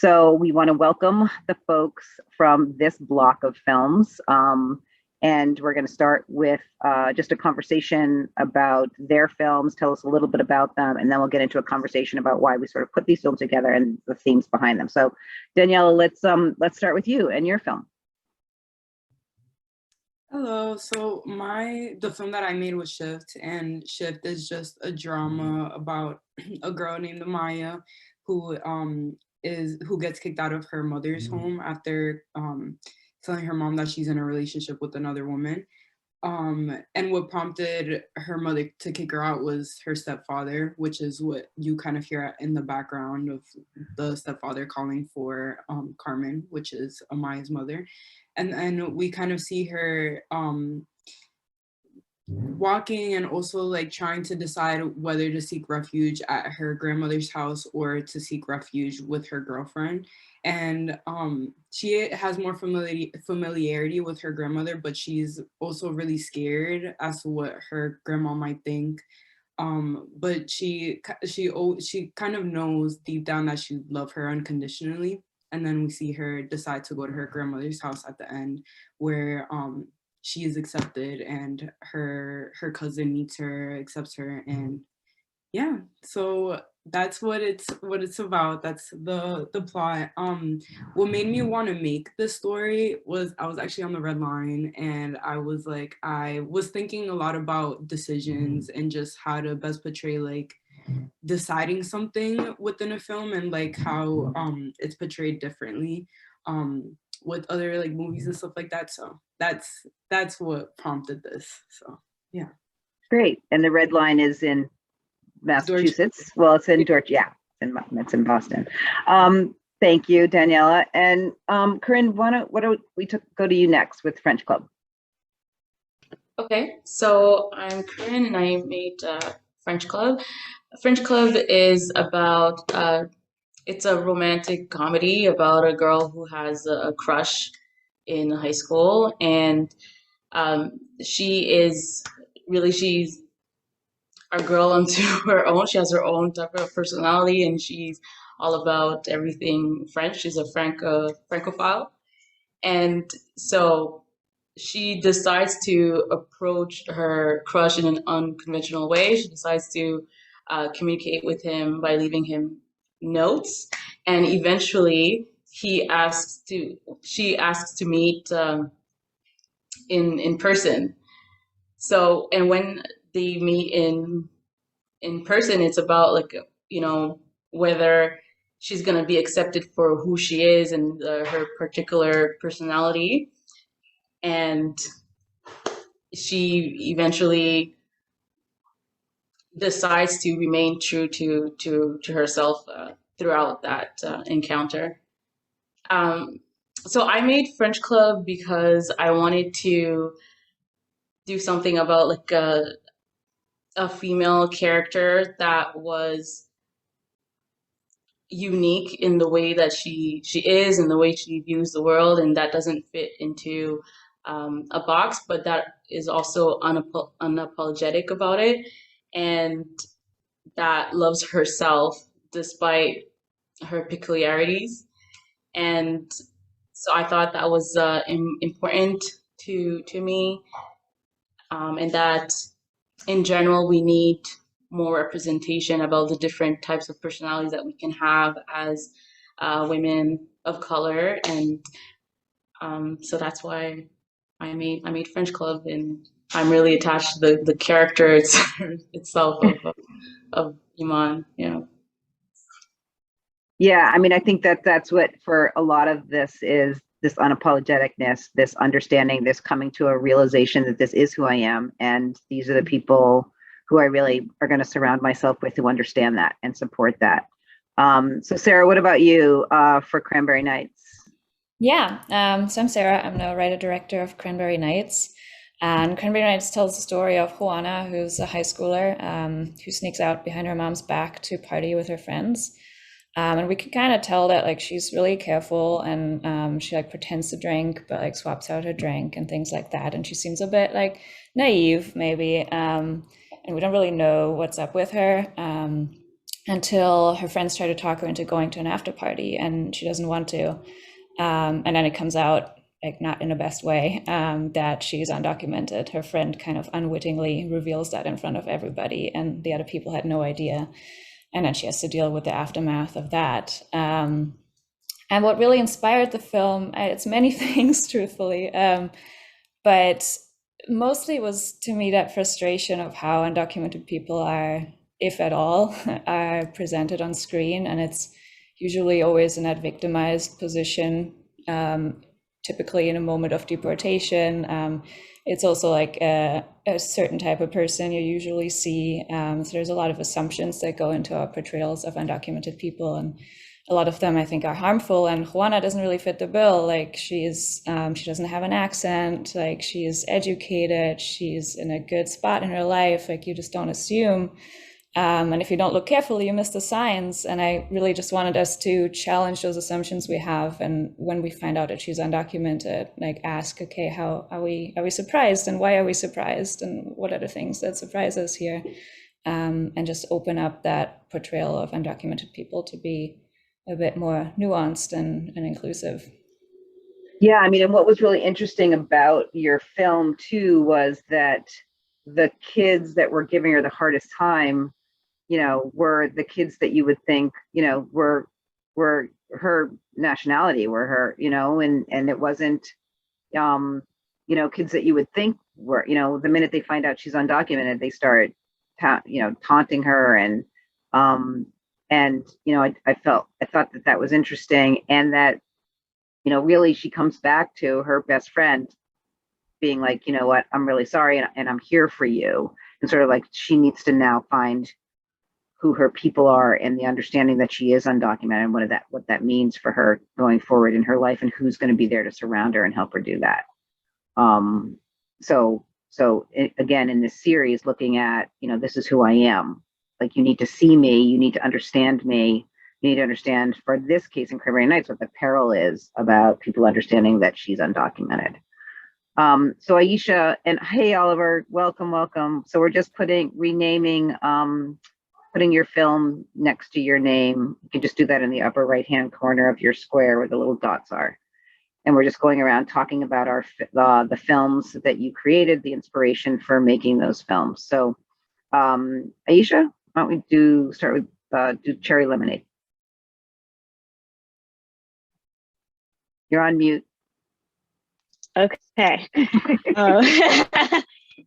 So we want to welcome the folks from this block of films. And we're going to start with just a conversation about their films, tell us a little bit about them, and then we'll get into a conversation about why we sort of put these films together and the themes behind them. So Daniela, let's start with you and your film. Hello. So the film that I made was Shift, and Shift is just a drama about a girl named Maya who gets kicked out of her mother's home after telling her mom that she's in a relationship with another woman. And what prompted her mother to kick her out was her stepfather, which is what you kind of hear in the background of the stepfather calling for Carmen, which is Amaya's mother. And we kind of see her walking and also like trying to decide whether to seek refuge at her grandmother's house or to seek refuge with her girlfriend. And she has more familiarity with her grandmother, but she's also really scared as to what her grandma might think. But she kind of knows deep down that she loves her unconditionally. And then we see her decide to go to her grandmother's house at the end, where she is accepted and her cousin meets her, accepts her, and yeah, so that's what it's about. That's the plot. What made me want to make this story was I was actually on the red line, and I was thinking a lot about decisions and just how to best portray like deciding something within a film, and like how it's portrayed differently with other like movies and stuff like that. So that's what prompted this. So yeah. Great. And the red line is in Massachusetts. Well, it's in Georgia. Yeah, it's in Boston. Thank you, Daniela. And Corrine, why don't we go to you next with French Club? Okay, so I'm Corrine and I made French Club. French Club is about, it's a romantic comedy about a girl who has a crush in high school, and she's a girl unto her own. She has her own type of personality, and she's all about everything French. She's a Francophile, and so she decides to approach her crush in an unconventional way. She decides to communicate with him by leaving him notes, and eventually she asks to meet in person. So, and when they meet in person, it's about like, you know, whether she's gonna be accepted for who she is and her particular personality. And she eventually decides to remain true to herself throughout that encounter. So I made French Club because I wanted to do something about like a female character that was unique in the way that she is and the way she views the world, and that doesn't fit into a box, but that is also unapologetic about it, and that loves herself despite her peculiarities. And so I thought that was important to me, and that in general we need more representation about the different types of personalities that we can have as women of color. And so that's why I made French Club, and I'm really attached to the character itself of Iman. Yeah. Yeah, I mean, I think that's what for a lot of this is, this unapologeticness, this understanding, this coming to a realization that this is who I am, and these are the people who I really are going to surround myself with who understand that and support that. So Sarah, what about you for Cranberry Nights? Yeah, so I'm Sarah. I'm the writer-director of Cranberry Nights. And Cranberry Nights tells the story of Juana, who's a high schooler who sneaks out behind her mom's back to party with her friends. And we can kind of tell that like she's really careful, and she like pretends to drink, but like swaps out her drink and things like that. And she seems a bit like naive maybe, and we don't really know what's up with her. until her friends try to talk her into going to an after party, and she doesn't want to. And then it comes out, like not in the best way, that she's undocumented. Her friend kind of unwittingly reveals that in front of everybody, and the other people had no idea. And then she has to deal with the aftermath of that. And what really inspired the film, it's many things, truthfully, but mostly it was, to me, that frustration of how undocumented people are, if at all, are presented on screen. And it's usually always in that victimized position, typically in a moment of deportation. It's also like a certain type of person you usually see. So there's a lot of assumptions that go into our portrayals of undocumented people, and a lot of them I think are harmful. And Juana doesn't really fit the bill. Like she doesn't have an accent, like she's educated, she's in a good spot in her life, like you just don't assume. And if you don't look carefully, you miss the signs. And I really just wanted us to challenge those assumptions we have. And when we find out that she's undocumented, like ask, okay, how are we surprised, and why are we surprised, and what are the things that surprise us here? And just open up that portrayal of undocumented people to be a bit more nuanced and inclusive. Yeah, I mean, and what was really interesting about your film too was that the kids that were giving her the hardest time, were the kids that you would think, were her nationality, were her, and it wasn't, kids that you would think were, the minute they find out she's undocumented, they start, taunting her. And I thought that was interesting. And that, really she comes back to her best friend being like, you know what, I'm really sorry. And I'm here for you. And sort of like, she needs to now find who her people are, and the understanding that she is undocumented, and what that means for her going forward in her life, and who's going to be there to surround her and help her do that. Again, in this series, looking at, this is who I am. Like, you need to see me, you need to understand me, you need to understand, for this case in Cranberry Nights, what the peril is about people understanding that she's undocumented. So Aisha, and hey, Oliver, welcome. So we're just renaming, putting your film next to your name. You can just do that in the upper right-hand corner of your square where the little dots are. And we're just going around talking about the films that you created, the inspiration for making those films. So Aisha, why don't we start with do Cherry Lemonade. You're on mute. Okay.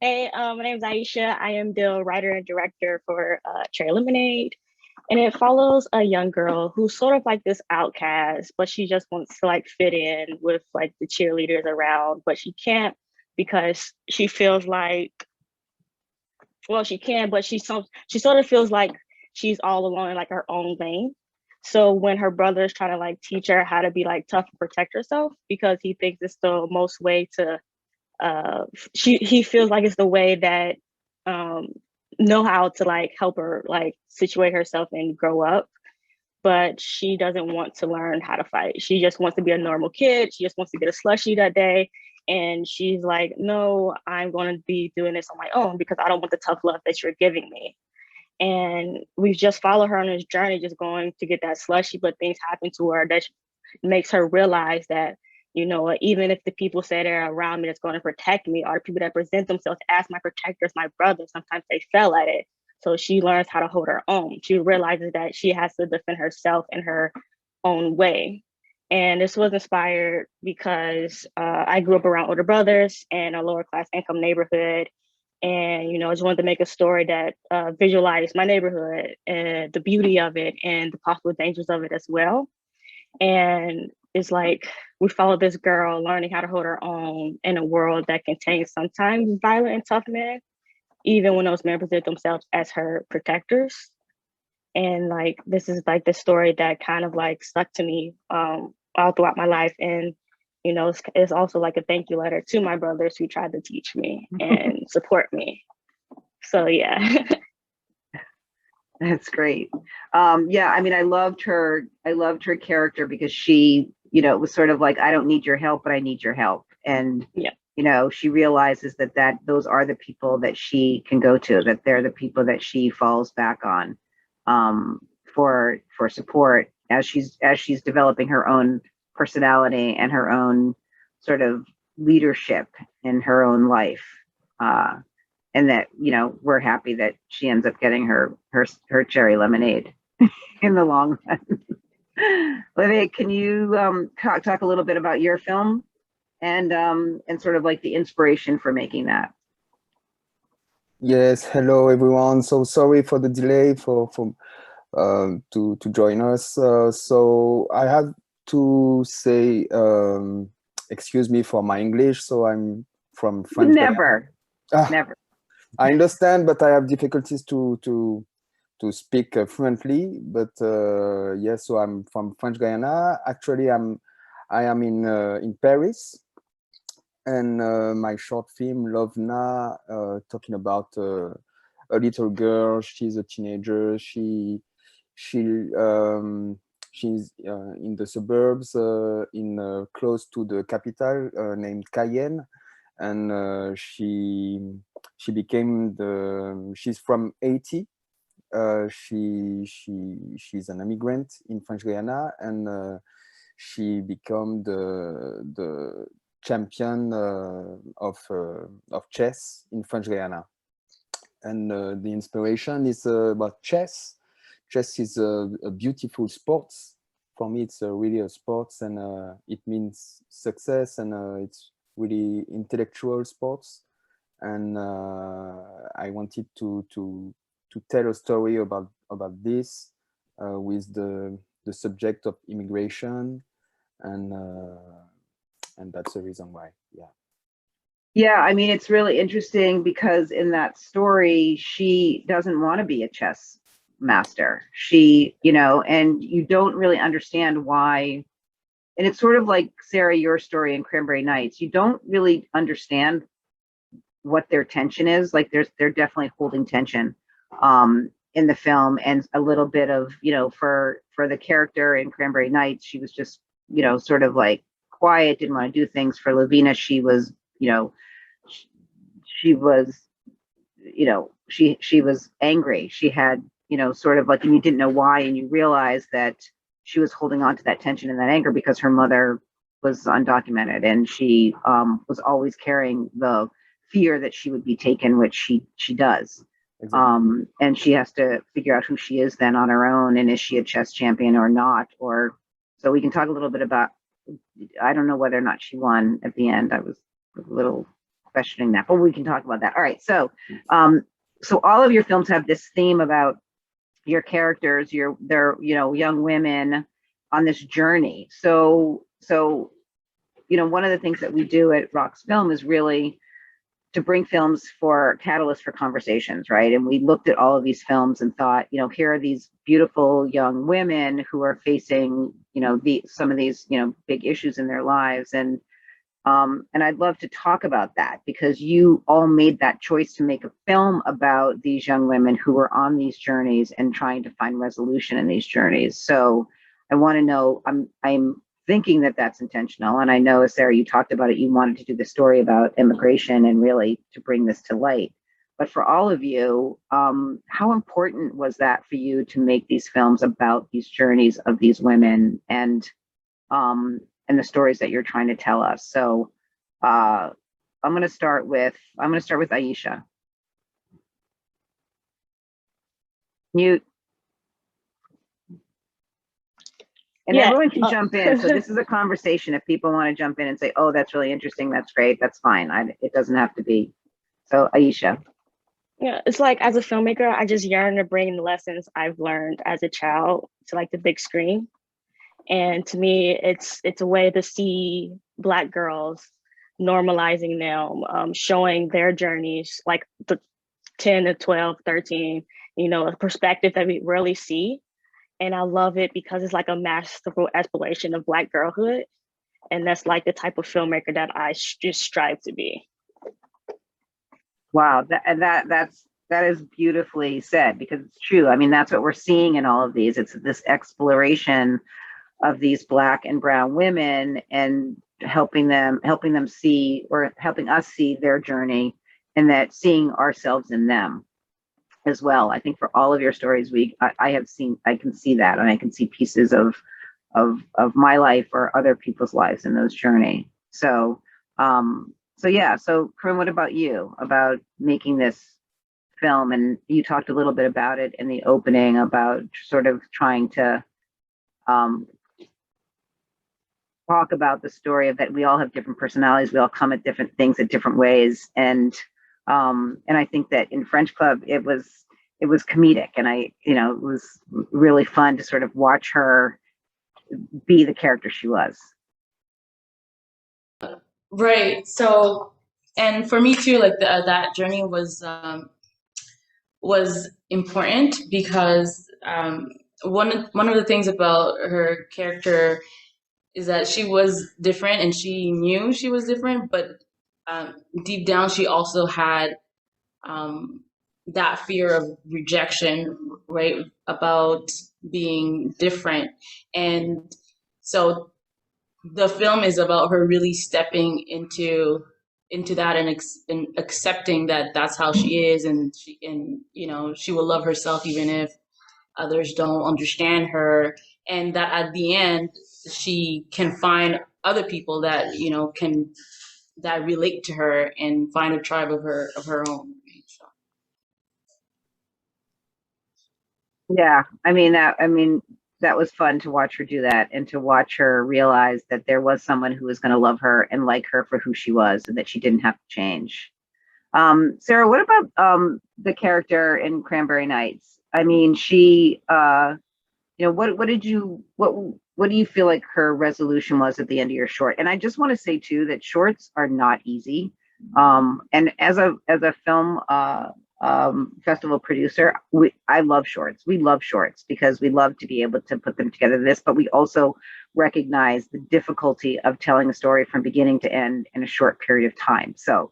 Hey, my name is Aisha. I am the writer and director for Cherry Lemonade. And it follows a young girl who's sort of like this outcast, but she just wants to like fit in with like the cheerleaders around, but she can't because she feels like, well, she can, but she sort of feels like she's all alone in like her own lane. So when her brother is trying to like teach her how to be like tough and protect herself, because he thinks it's the most way to, he feels like it's the way that know how to like help her like situate herself and grow up. But she doesn't want to learn how to fight. She just wants to be a normal kid. She just wants to get a slushie that day. And she's like, no, I'm going to be doing this on my own because I don't want the tough love that you're giving me. And we just follow her on this journey, just going to get that slushie, but things happen to her that makes her realize that, you know, even if the people say they're around me that's going to protect me, or the people that present themselves as my protectors, my brother, sometimes they fail at it. So she learns how to hold her own. She realizes that she has to defend herself in her own way. And this was inspired because I grew up around older brothers in a lower class income neighborhood. And, you know, I just wanted to make a story that visualized my neighborhood and the beauty of it and the possible dangers of it as well. And it's like we follow this girl learning how to hold her own in a world that contains sometimes violent and tough men, even when those men present themselves as her protectors. And like, this is like the story that kind of like stuck to me all throughout my life. And, you know, it's also like a thank you letter to my brothers who tried to teach me and support me. So, yeah. That's great. Yeah, I mean, I loved her character because she, you know, it was sort of like, I don't need your help, but I need your help. And, yeah, you know, she realizes that those are the people that she can go to, that they're the people that she falls back on. for support as she's developing her own personality and her own sort of leadership in her own life. And that, you know, we're happy that she ends up getting her cherry lemonade in the long run. Olivier, can you talk a little bit about your film and sort of like the inspiration for making that? Yes, hello everyone. So sorry for the delay to join us. So I have to say, excuse me for my English. So I'm from French Never. I understand, but I have difficulties to speak fluently. But yes, so I'm from French Guiana. Actually, I am in Paris, and my short film Lovena, talking about a little girl. She's a teenager. She's in the suburbs, close to the capital, named Cayenne, and she's from Haiti. She's an immigrant in French Guiana, and she became the champion of chess in French Guiana. And the inspiration is about chess. Chess is a beautiful sport. For me, it's really a sport, and it means success, and it's really intellectual sports. And I wanted to tell a story about this with the subject of immigration, and that's the reason why. Yeah, I mean, it's really interesting because in that story, she doesn't want to be a chess master. She, you know, and you don't really understand why. And it's sort of like, Sara, your story in Cranberry Nights. You don't really understand what their tension is. Like they're definitely holding tension in the film, and a little bit of, you know, for the character in Cranberry Nights, she was just, you know, sort of like quiet, didn't want to do things. For Lovena, she was, you know, she was, you know, she was angry. She had, you know, sort of like, and you didn't know why, and you realized that she was holding on to that tension and that anger because her mother was undocumented, and she was always carrying the fear that she would be taken, which she does. Exactly. And she has to figure out who she is then on her own, and is she a chess champion or not? Or so we can talk a little bit about, I don't know whether or not she won at the end. I was a little questioning that, but we can talk about that. All right, so so all of your films have this theme about your characters, they're, you know, young women on this journey. So you know, one of the things that we do at RoxFilm is really to bring films for catalysts for conversations, right? And we looked at all of these films and thought, you know, here are these beautiful young women who are facing, you know, some of these, you know, big issues in their lives. And I'd love to talk about that, because you all made that choice to make a film about these young women who were on these journeys and trying to find resolution in these journeys. So I want to know, I'm thinking that that's intentional. And I know, Sara, you talked about it, you wanted to do the story about immigration and really to bring this to light. But for all of you, how important was that for you to make these films about these journeys of these women and the stories that you're trying to tell us? So I'm going to start with Aisha. Mute. And yeah, everyone can jump in. So this is a conversation. If people want to jump in and say, oh, that's really interesting, that's great, that's fine. It doesn't have to be. So Aisha. Yeah, it's like, as a filmmaker, I just yearn to bring the lessons I've learned as a child to like the big screen. And to me, it's a way to see Black girls, normalizing them, showing their journeys, like the 10 to 12, 13, you know, a perspective that we rarely see. And I love it because it's like a masterful exploration of Black girlhood. And that's like the type of filmmaker that I just strive to be. Wow, that is beautifully said, because it's true. I mean, that's what we're seeing in all of these. It's this exploration of these Black and brown women and helping them see, or helping us see their journey, and that seeing ourselves in them. as well. I think for all of your stories, I can see that, and I can see pieces of my life or other people's lives in those journey. So yeah. So Corrine, what about you about making this film? And you talked a little bit about it in the opening about sort of trying to talk about the story of that we all have different personalities, we all come at different things at different ways, and I think that in French Club it was comedic, and it was really fun to sort of watch her be the character she was. Right. So, and for me too, like that journey was important because one of the things about her character is that she was different and she knew she was different, but deep down she also had that fear of rejection, right? About being different. And so the film is about her really stepping into that and accepting that that's how she is, and she will love herself even if others don't understand her, and that at the end she can find other people that that relate to her and find a tribe of her own. So. Yeah, that was fun to watch her do that, and to watch her realize that there was someone who was going to love her and like her for who she was, and that she didn't have to change. Sara, what about the character in Cranberry Nights? I mean, she, what do you feel like her resolution was at the end of your short? And I just want to say too that shorts are not easy. And as a film festival producer, I love shorts. We love shorts because we love to be able to put them together. But we also recognize the difficulty of telling a story from beginning to end in a short period of time. So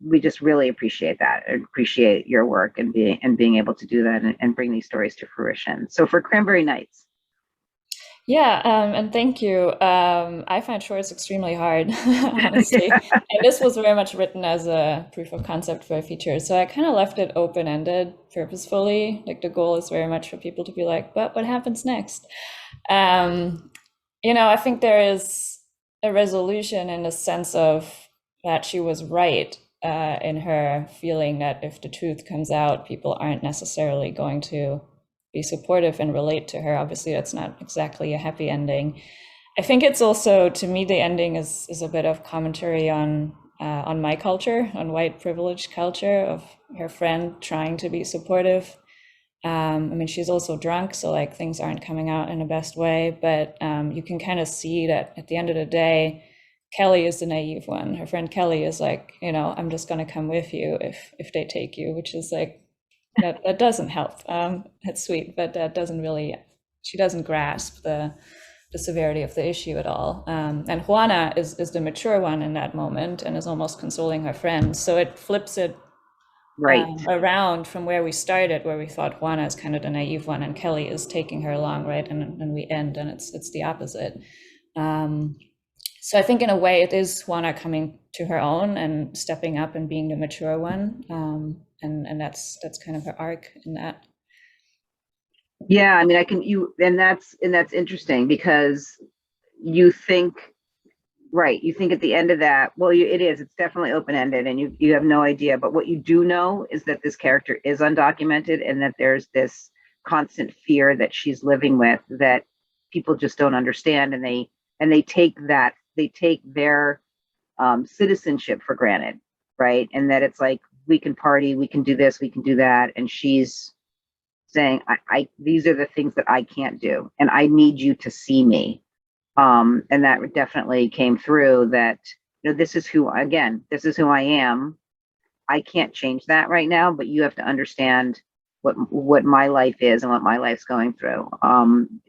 we just really appreciate that, and appreciate your work and being able to do that and bring these stories to fruition. So for Cranberry Nights. Yeah, and thank you. I find shorts extremely hard, honestly. And this was very much written as a proof of concept for a feature. So I kind of left it open-ended purposefully. Like the goal is very much for people to be like, but what happens next? I think there is a resolution in the sense of that she was right in her feeling that if the truth comes out, people aren't necessarily going to be supportive and relate to her. Obviously, that's not exactly a happy ending. I think it's also, to me, the ending is a bit of commentary on my culture, on white privileged culture, of her friend trying to be supportive. She's also drunk, so like things aren't coming out in the best way, but you can kind of see that at the end of the day, Kelly is the naive one. Her friend Kelly is like, I'm just going to come with you if they take you, which is like, that doesn't help. It's sweet, but that doesn't really, she doesn't grasp the severity of the issue at all. And Juana is the mature one in that moment and is almost consoling her friends. So it flips it right around from where we started, where we thought Juana is kind of the naive one and Kelly is taking her along, right? And we end and it's the opposite. So I think in a way it is Juana coming to her own and stepping up and being the mature one. And that's kind of her arc in that. Yeah, that's interesting because you think at the end of that, well, it's definitely open-ended and you have no idea, but what you do know is that this character is undocumented and that there's this constant fear that she's living with that people just don't understand, and they take their citizenship for granted, right? And that it's like, we can party, we can do this, we can do that, and she's saying, I these are the things that I can't do, and I need you to see me. And that definitely came through, that this is who I am. I can't change that right now, but you have to understand what my life is and what my life's going through.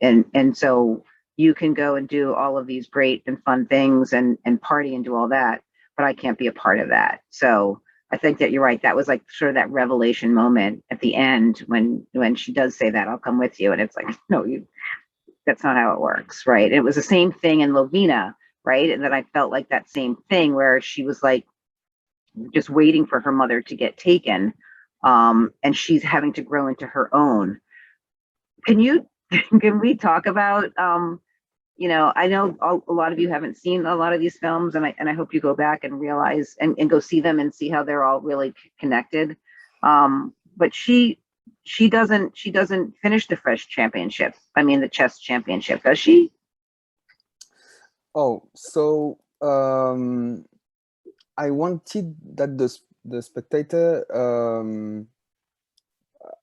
And so you can go and do all of these great and fun things and party and do all that, but I can't be a part of that. So I think that you're right. That was like sort of that revelation moment at the end when she does say that, I'll come with you. And it's like, no, that's not how it works. Right. It was the same thing in Lovena. Right. And then I felt like that same thing where she was like just waiting for her mother to get taken. and she's having to grow into her own. Can we talk about, I know a lot of you haven't seen a lot of these films, and I hope you go back and realize and go see them and see how they're all really connected. But she doesn't finish the French championship. I mean, the chess championship, does she? Oh, so I wanted that the spectator,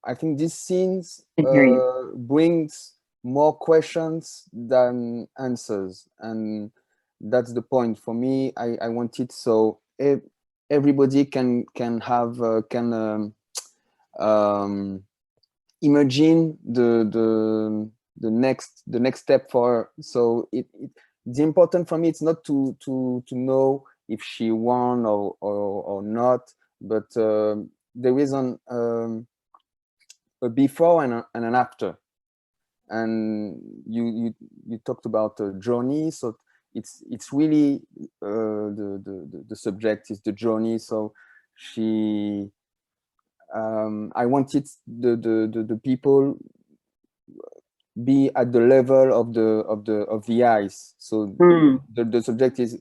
I think these scenes brings more questions than answers, and that's the point for me. I want it so everybody can have imagine the next step for her. So it's important for me. It's not to know if she won or not, but there is a before and an after. And you talked about a journey, so it's really the subject is the journey. So she I wanted the people be at the level of the eyes. So the subject is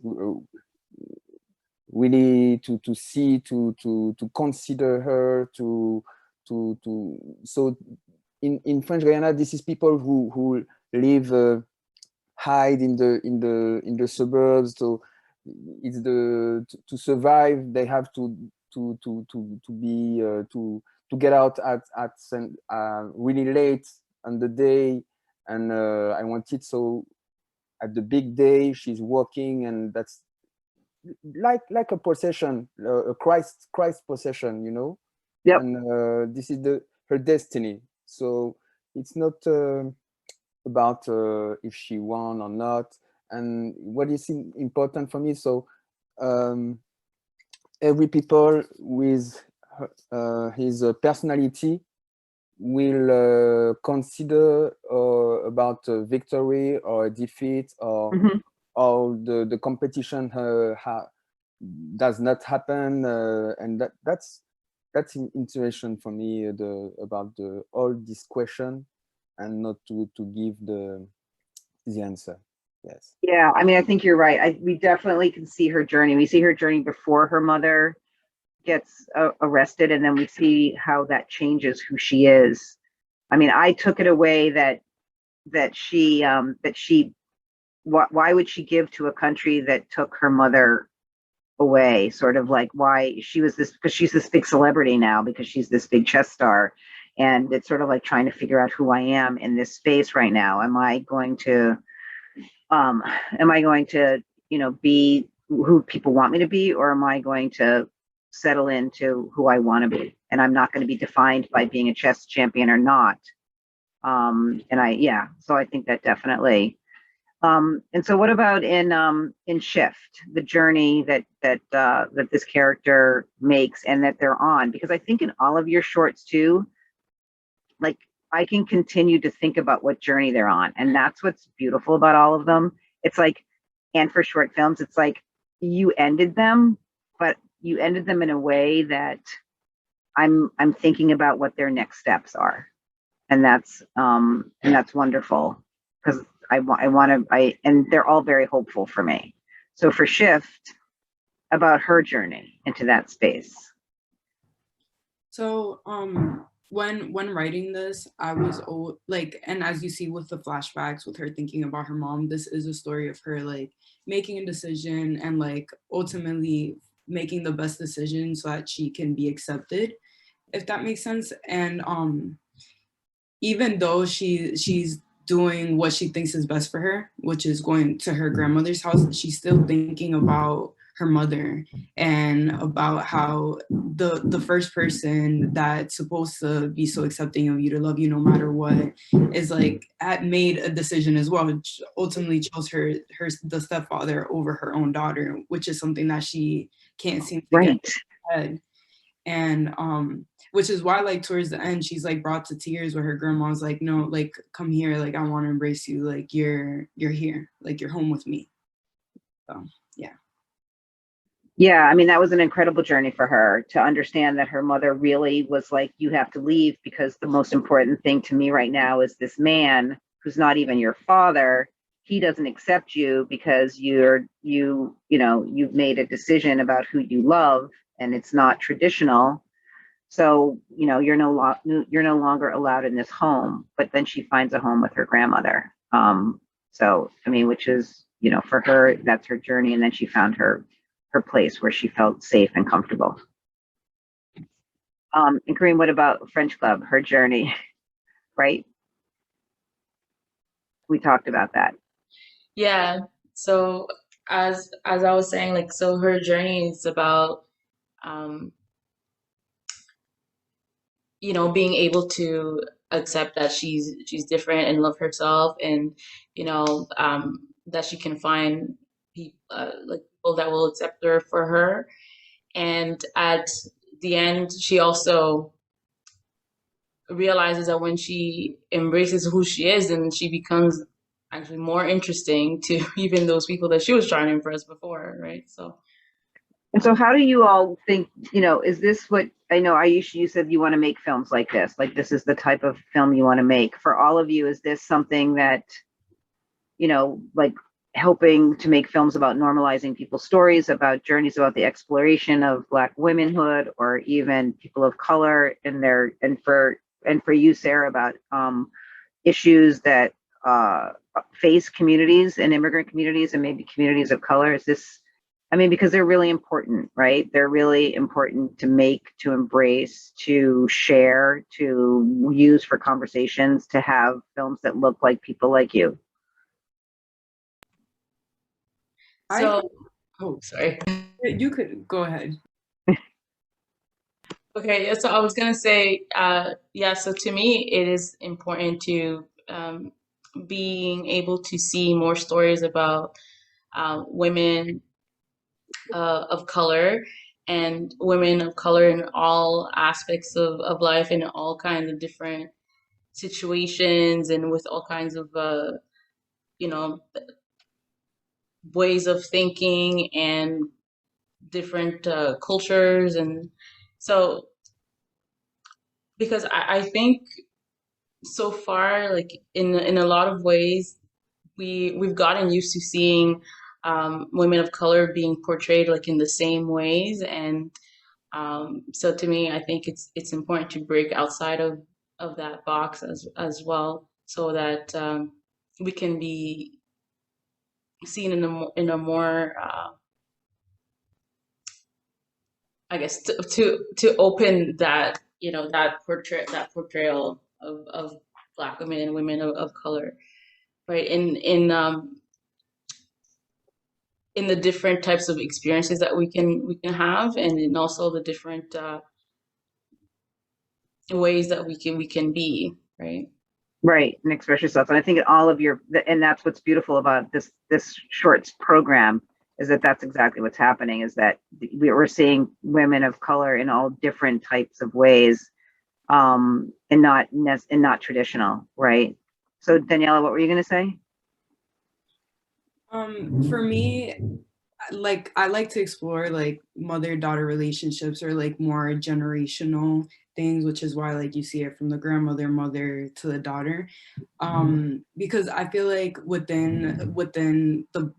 really to see, to consider her, so in French Guiana, this is people who live hide in the suburbs. So it's to survive, they have to be to get out at really late on the day, and I wanted so at the big day she's working, and that's like a possession, a Christ possession, Yep. And this is her destiny. So it's not about if she won or not. And what is important for me, so every people with his personality will consider about victory or defeat, or the competition does not happen, and that's intuition for me, about all this question, and not to give the answer. Yes. Yeah, I mean, I think you're right. We definitely can see her journey. We see her journey before her mother gets arrested, and then we see how that changes who she is. I mean, I took it away that why would she give to a country that took her mother away? Sort of like why she was this, because she's this big celebrity now, because she's this big chess star, and it's sort of like trying to figure out who I am in this space right now. Am I going to be who people want me to be, or am I going to settle into who I want to be? And I'm not going to be defined by being a chess champion or not. So I think that definitely. And so what about in Shift, the journey that this character makes and that they're on? Because I think in all of your shorts too, like, I can continue to think about what journey they're on. And that's what's beautiful about all of them. It's like, and for short films, it's like you ended them, but you ended them in a way that I'm thinking about what their next steps are. And that's wonderful, because and they're all very hopeful for me. So for Shift, about her journey into that space. So when writing this, I was like, and as you see with the flashbacks with her thinking about her mom, this is a story of her like making a decision and like ultimately making the best decision so that she can be accepted, if that makes sense. And even though she's doing what she thinks is best for her, which is going to her grandmother's house, she's still thinking about her mother and about how the first person that's supposed to be so accepting of you, to love you no matter what, is like made a decision as well, which ultimately chose the stepfather over her own daughter, which is something that she can't seem to get in her head. And which is why like towards the end she's like brought to tears, where her grandma's like, no, like come here, like I want to embrace you, like you're here, like you're home with me. So yeah. Yeah, I mean, that was an incredible journey for her to understand that her mother really was like, you have to leave because the most important thing to me right now is this man who's not even your father. He doesn't accept you because you've made a decision about who you love and it's not traditional. So, you're no longer allowed in this home. But then she finds a home with her grandmother. So, I mean, which is, for her, that's her journey. And then she found her place where she felt safe and comfortable. And Corrine, what about French Club, her journey, right? We talked about that. Yeah. So as I was saying, like, so her journey is about um, being able to accept that she's different and love herself, and that she can find like people that will accept her for her. And at the end, she also realizes that when she embraces who she is, then she becomes actually more interesting to even those people that she was trying to impress before, right? So. And so how do you all think, is this what, I know, Aisha, you said you want to make films like this is the type of film you want to make. For all of you, is this something that, like helping to make films about normalizing people's stories, about journeys, about the exploration of Black womanhood, or even people of color in their, and for you, Sara, about issues that face communities and immigrant communities and maybe communities of color? Is this, I mean, because they're really important, right? They're really important to make, to embrace, to share, to use for conversations, to have films that look like people like you. So, sorry. You could go ahead. Okay, yeah, so I was gonna say, yeah, so to me, it is important to being able to see more stories about women of color, and women of color in all aspects of life, in all kinds of different situations, and with all kinds of you know ways of thinking and different cultures. And so, because I think so far, like in a lot of ways, we've gotten used to seeing women of color being portrayed like in the same ways. And so to me, I think it's important to break outside of that box as well, so that we can be seen in a more I guess to open that, portrayal of Black women and women of color, right? In the different types of experiences that we can have, and in also the different ways that we can be, right? Right, and express yourself. And I think all of and that's what's beautiful about this shorts program, is that that's exactly what's happening, is that we're seeing women of color in all different types of ways, and not traditional, right? So Daniela, what were you going to say? For me, like I like to explore like mother-daughter relationships, or like more generational things, which is why like you see it from the grandmother, mother to the daughter, because I feel like within the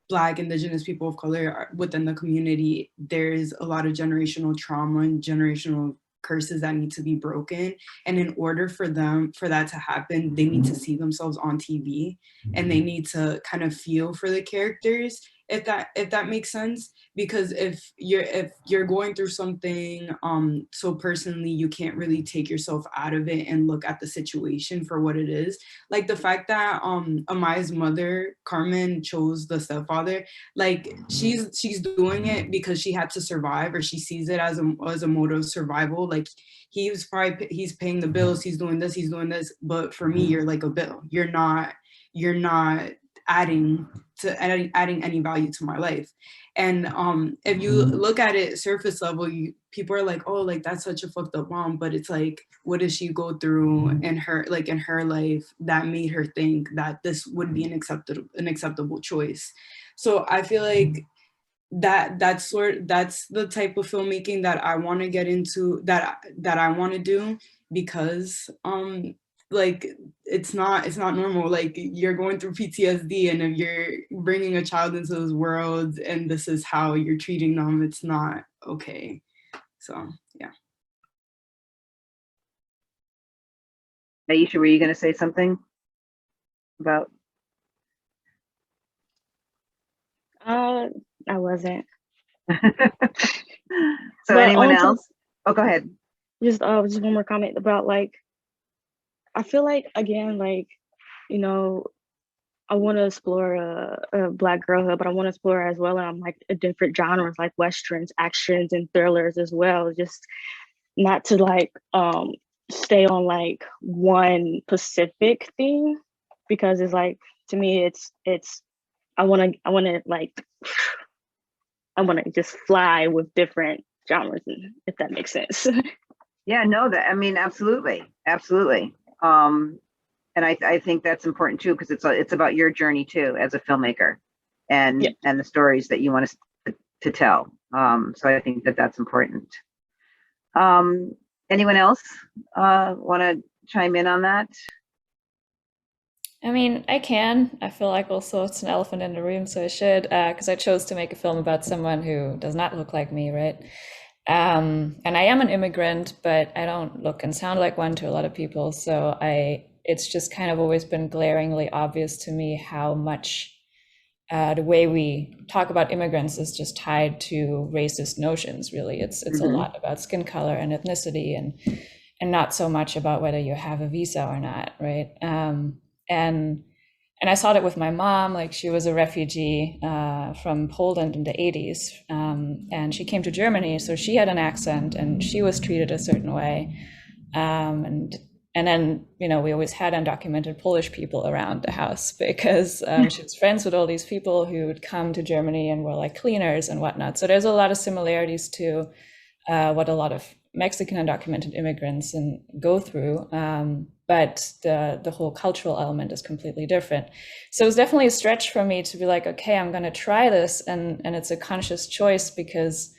Black, Indigenous, people of color within the community, there's a lot of generational trauma and generational curses that need to be broken. And in order for that to happen, they need to see themselves on TV, and they need to kind of feel for the characters, if that makes sense. Because if you're going through something so personally, you can't really take yourself out of it and look at the situation for what it is. Like the fact that Amaya's mother, Carmen, chose the stepfather, like she's doing it because she had to survive, or she sees it as a mode of survival. Like he's paying the bills, he's doing this, but for me, you're like a bill. You're not adding any value to my life. And if you look at it surface level, people are like, oh, like that's such a fucked up mom, but it's like, what does she go through in her life that made her think that this would be an acceptable choice? So I feel like that's the type of filmmaking that I want to get into, that I want to do, because like it's not normal. Like, you're going through PTSD, and if you're bringing a child into this world and this is how you're treating them, it's not okay. So yeah. Aisha, were you going to say something about? I wasn't. So But anyone on to- else? Oh, go ahead. Just one more comment about, like, I feel like, again, like, you know, I want to explore a Black girlhood, but I want to explore as well, like different genres like westerns, actions, and thrillers as well. Just not to like stay on like one specific theme, because it's like, to me, it's I want to like I want to just fly with different genres, if that makes sense. Yeah, no, that, I mean, absolutely. And I think that's important too, because it's about your journey too as a filmmaker, and and the stories that you want to tell. So I think that's important. Anyone else want to chime in on that? I mean, I can. I feel like also it's an elephant in the room, so I should, because I chose to make a film about someone who does not look like me, right? And I am an immigrant, but I don't look and sound like one to a lot of people. So it's just kind of always been glaringly obvious to me how much the way we talk about immigrants is just tied to racist notions, really. It's a lot about skin color and ethnicity, and not so much about whether you have a visa or not, right? And I saw that with my mom. Like, she was a refugee from Poland in the 80s, and she came to Germany, so she had an accent and she was treated a certain way. And then, you know, we always had undocumented Polish people around the house, because she was friends with all these people who would come to Germany and were like cleaners and whatnot. So there's a lot of similarities to what a lot of Mexican undocumented immigrants go through. But the whole cultural element is completely different. So it's definitely a stretch for me to be like, okay, I'm going to try this. And it's a conscious choice, because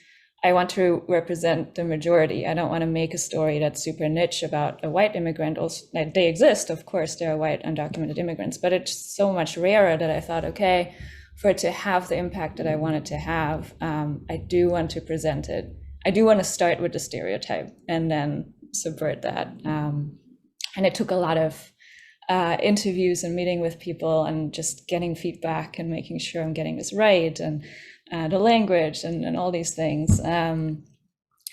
I want to represent the majority. I don't want to make a story that's super niche about a white immigrant. Also, they exist, of course, there are white undocumented immigrants, but it's so much rarer that I thought, okay, for it to have the impact that I want it to have, I do want to present it. I do want to start with the stereotype and then subvert that. And it took a lot of interviews and meeting with people and just getting feedback and making sure I'm getting this right, and the language and all these things. And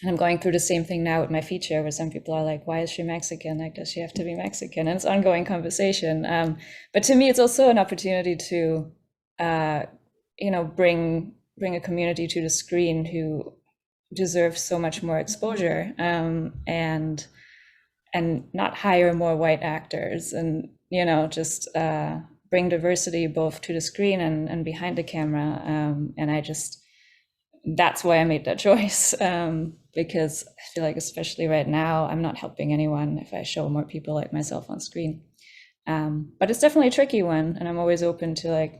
I'm going through the same thing now with my feature, where some people are like, why is she Mexican? Like, does she have to be Mexican? And it's an ongoing conversation. But to me, it's also an opportunity to, bring a community to the screen who deserves so much more exposure, and not hire more white actors, and just bring diversity both to the screen and behind the camera. And that's why I made that choice, because I feel like, especially right now, I'm not helping anyone if I show more people like myself on screen. But it's definitely a tricky one, and I'm always open to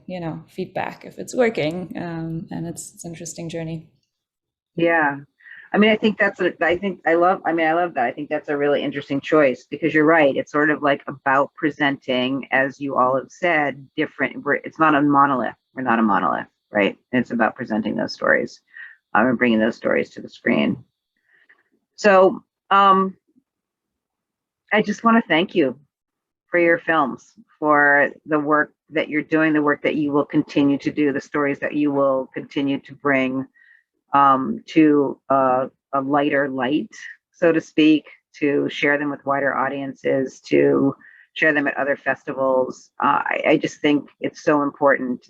feedback if it's working, and it's an interesting journey. Yeah. I mean, I love that. I think that's a really interesting choice, because you're right. It's sort of like about presenting, as you all have said, different. It's not a monolith. We're not a monolith, right? It's about presenting those stories, and bringing those stories to the screen. So I just want to thank you for your films, for the work that you're doing, the work that you will continue to do, the stories that you will continue to bring to a lighter light, so to speak, to share them with wider audiences, to share them at other festivals. I just think it's so important.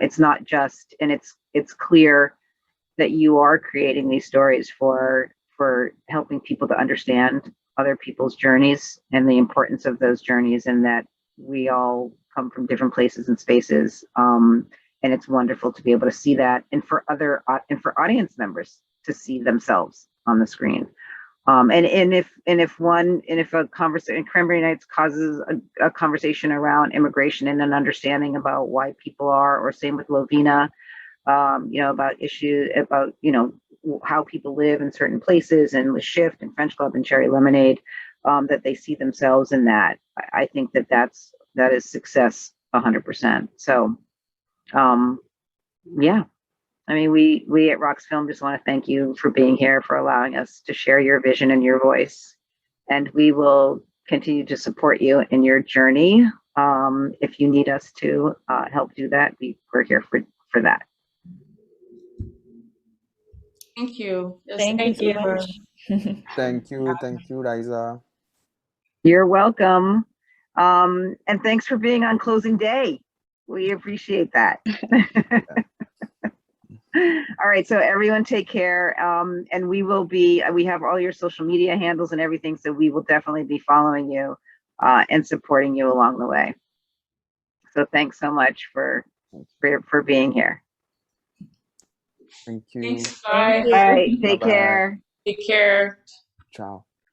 It's not just, and it's clear that you are creating these stories for helping people to understand other people's journeys and the importance of those journeys, and that we all come from different places and spaces. And it's wonderful to be able to see that, and for audience members to see themselves on the screen. If a conversation, Cranberry Nights causes a conversation around immigration and an understanding about why people are, or same with Lovena, about issues, about, how people live in certain places, and with Shift and French Club and Cherry Lemonade, that they see themselves in that. I think that is success 100%. So, yeah. I mean, we at RoxFilm just want to thank you for being here, for allowing us to share your vision and your voice. And we will continue to support you in your journey. If you need us to help do that, we're here for that. Thank you. Yes, Thank you so you. much. Thank you, Liza. You're welcome. And thanks for being on closing day. We appreciate that. All right, so everyone take care. And we have all your social media handles and everything, so we will definitely be following you and supporting you along the way. So thanks so much for being here. Thank you. Thanks. Bye. Thank you. All right, take Bye-bye. care. Take care. Ciao.